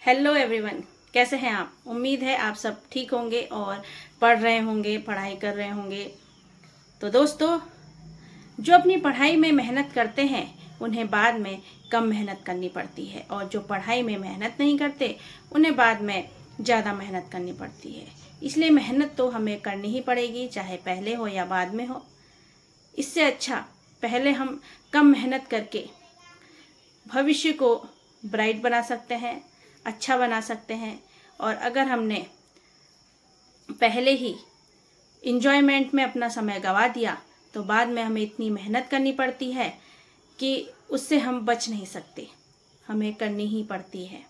Hello everyone, कैसे हैं आप। उम्मीद है आप सब ठीक होंगे और पढ़ रहे होंगे, पढ़ाई कर रहे होंगे। तो दोस्तों, जो अपनी पढ़ाई में मेहनत करते हैं उन्हें बाद में कम मेहनत करनी पड़ती है, और जो पढ़ाई में मेहनत नहीं करते उन्हें बाद में ज़्यादा मेहनत करनी पड़ती है। इसलिए मेहनत तो हमें करनी ही पड़ेगी, चाहे पहले हो या बाद में हो। इससे अच्छा पहले हम कम मेहनत करके भविष्य को ब्राइट बना सकते हैं, अच्छा बना सकते हैं। और अगर हमने पहले ही इंजॉयमेंट में अपना समय गंवा दिया तो बाद में हमें इतनी मेहनत करनी पड़ती है कि उससे हम बच नहीं सकते, हमें करनी ही पड़ती है।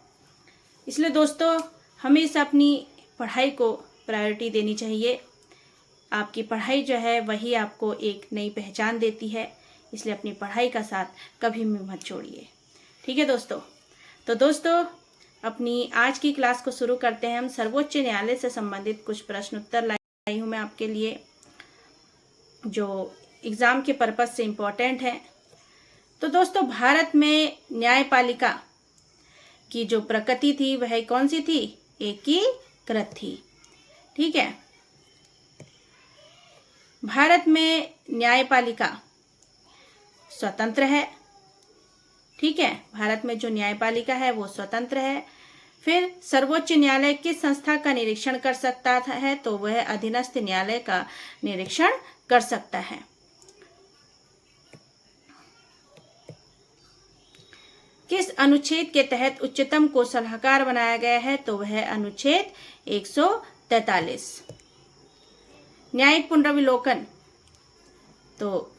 इसलिए दोस्तों, हमेशा अपनी पढ़ाई को प्रायोरिटी देनी चाहिए। आपकी पढ़ाई जो है वही आपको एक नई पहचान देती है, इसलिए अपनी पढ़ाई का साथ कभी भी मत छोड़िए। ठीक है दोस्तों। तो दोस्तों, अपनी आज की क्लास को शुरू करते हैं। हम सर्वोच्च न्यायालय से संबंधित कुछ प्रश्न उत्तर लाई हूँ मैं आपके लिए, जो एग्ज़ाम के पर्पज़ से इम्पोर्टेंट है। तो दोस्तों, भारत में न्यायपालिका की जो प्रकृति थी वह कौन सी थी? एकीकृत थी। ठीक है। भारत में न्यायपालिका स्वतंत्र है। ठीक है, भारत में जो न्यायपालिका है वो स्वतंत्र है। फिर सर्वोच्च न्यायालय किस संस्था का निरीक्षण कर सकता है? तो वह अधीनस्थ न्यायालय का निरीक्षण कर सकता है। किस अनुच्छेद के तहत उच्चतम को सलाहकार बनाया गया है? तो वह अनुच्छेद 143। न्यायिक पुनर्विलोकन, तो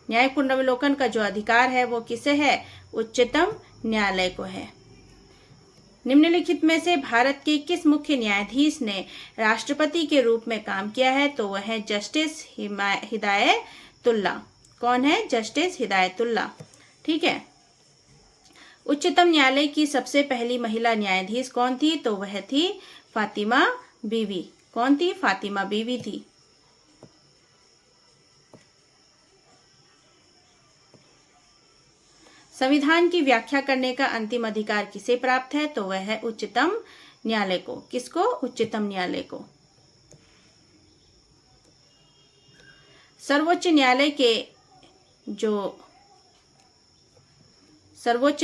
न्यायिक पुनर्विलोकन का जो अधिकार है वो किसे है? उच्चतम न्यायालय को है। निम्नलिखित में से भारत के किस मुख्य न्यायाधीश ने राष्ट्रपति के रूप में काम किया है? तो वह है जस्टिस हिदायतुल्ला। कौन है? जस्टिस हिदायतुल्ला। ठीक है। उच्चतम न्यायालय की सबसे पहली महिला न्यायाधीश कौन थी? तो वह थी फातिमा बीवी। कौन थी? फातिमा बीवी थी। संविधान की व्याख्या करने का अंतिम अधिकार किसे प्राप्त है? तो वह है उच्चतम न्यायालय को। किसको? उच्चतम न्यायालय को। सर्वोच्च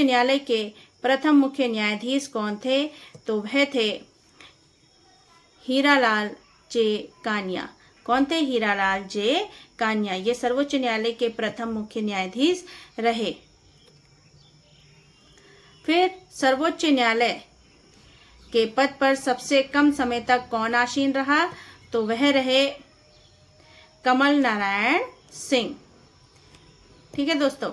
न्यायालय के प्रथम मुख्य न्यायाधीश कौन थे? तो वह थे हीरालाल जे कानिया। कौन थे? हीरालाल जे कानिया। ये सर्वोच्च न्यायालय के प्रथम मुख्य न्यायाधीश रहे। फिर सर्वोच्च न्यायालय के पद पर सबसे कम समय तक कौन आसीन रहा? तो वह रहे कमल नारायण सिंह। ठीक है दोस्तों।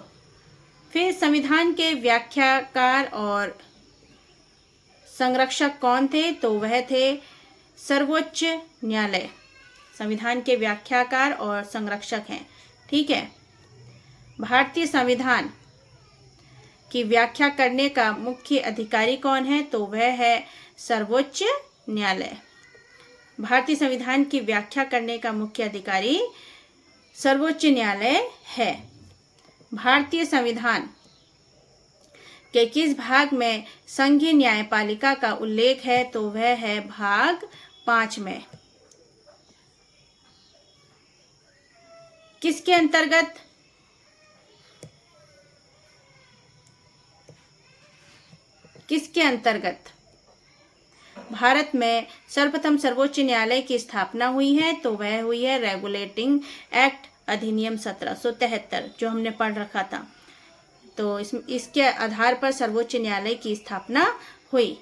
फिर संविधान के व्याख्याकार और संरक्षक कौन थे? तो वह थे सर्वोच्च न्यायालय। संविधान के व्याख्याकार और संरक्षक हैं। ठीक है। भारतीय संविधान की व्याख्या करने का मुख्य अधिकारी कौन है? तो वह है सर्वोच्च न्यायालय। भारतीय संविधान की व्याख्या करने का मुख्य अधिकारी सर्वोच्च न्यायालय है। भारतीय संविधान के किस भाग में संघीय न्यायपालिका का उल्लेख है? तो वह है भाग 5 में। किसके अंतर्गत भारत में सर्वप्रथम सर्वोच्च न्यायालय की स्थापना हुई है? तो वह हुई है रेगुलेटिंग एक्ट अधिनियम 1773, जो हमने पढ़ रखा था। तो इसके आधार पर सर्वोच्च न्यायालय की स्थापना हुई।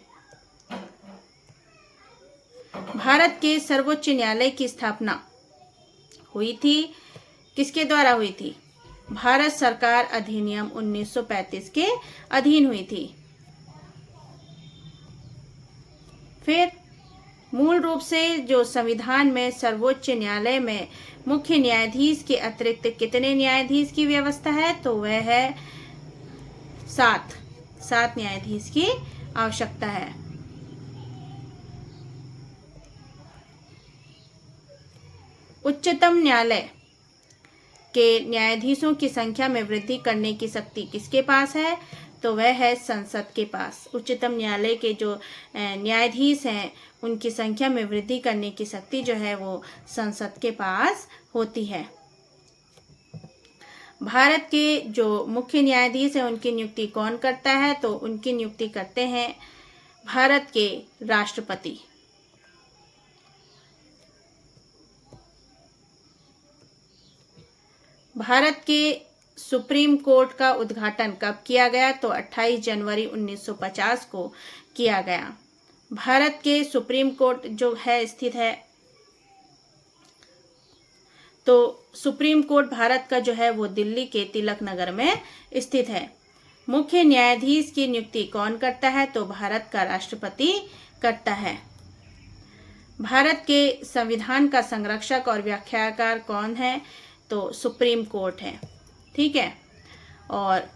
भारत के सर्वोच्च न्यायालय की स्थापना हुई थी, किसके द्वारा हुई थी? भारत सरकार अधिनियम 1935 के अधीन हुई थी। फिर मूल रूप से जो संविधान में सर्वोच्च न्यायालय में मुख्य न्यायाधीश के अतिरिक्त कितने न्यायाधीश की व्यवस्था है? तो वह है 7 न्यायाधीश की आवश्यकता है। उच्चतम न्यायालय के न्यायाधीशों की संख्या में वृद्धि करने की शक्ति किसके पास है? तो तो वह है संसद के पास। उच्चतम न्यायालय के जो न्यायाधीश हैं उनकी संख्या में वृद्धि करने की शक्ति जो है वो संसद के पास होती है। भारत के जो मुख्य न्यायाधीश हैं उनकी नियुक्ति कौन करता है? तो उनकी नियुक्ति करते हैं भारत के राष्ट्रपति। भारत के सुप्रीम कोर्ट का उद्घाटन कब किया गया? तो 28 जनवरी 1950 को किया गया। भारत के सुप्रीम कोर्ट जो है स्थित है, तो सुप्रीम कोर्ट भारत का जो है वो दिल्ली के तिलक नगर में स्थित है। मुख्य न्यायाधीश की नियुक्ति कौन करता है? तो भारत का राष्ट्रपति करता है। भारत के संविधान का संरक्षक और व्याख्याकार कौन है? तो सुप्रीम कोर्ट है। ठीक है। और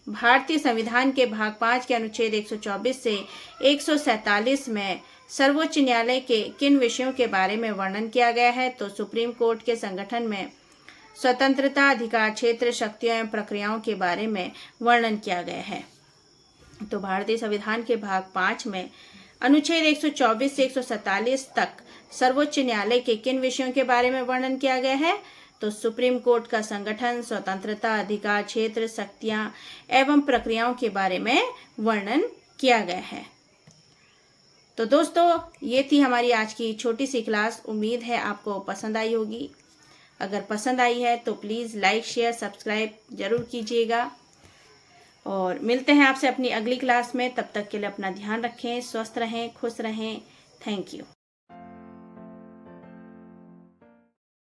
भारतीय संविधान के भाग 5 के अनुच्छेद 124 से 147 में सर्वोच्च न्यायालय के किन विषयों के बारे में वर्णन किया गया है? तो सुप्रीम कोर्ट के संगठन में स्वतंत्रता, अधिकार क्षेत्र, शक्तियों एवं प्रक्रियाओं के बारे में वर्णन किया गया है। तो भारतीय संविधान के भाग 5 में अनुच्छेद 124 से 147 तक सर्वोच्च न्यायालय के किन विषयों के बारे में वर्णन किया गया है? तो सुप्रीम कोर्ट का संगठन, स्वतंत्रता, अधिकार क्षेत्र, शक्तियां एवं प्रक्रियाओं के बारे में वर्णन किया गया है। तो दोस्तों, ये थी हमारी आज की छोटी सी क्लास। उम्मीद है आपको पसंद आई होगी। अगर पसंद आई है तो प्लीज़ लाइक, शेयर, सब्सक्राइब जरूर कीजिएगा। और मिलते हैं आपसे अपनी अगली क्लास में। तब तक के लिए अपना ध्यान रखें, स्वस्थ रहें, खुश रहें। Thank you.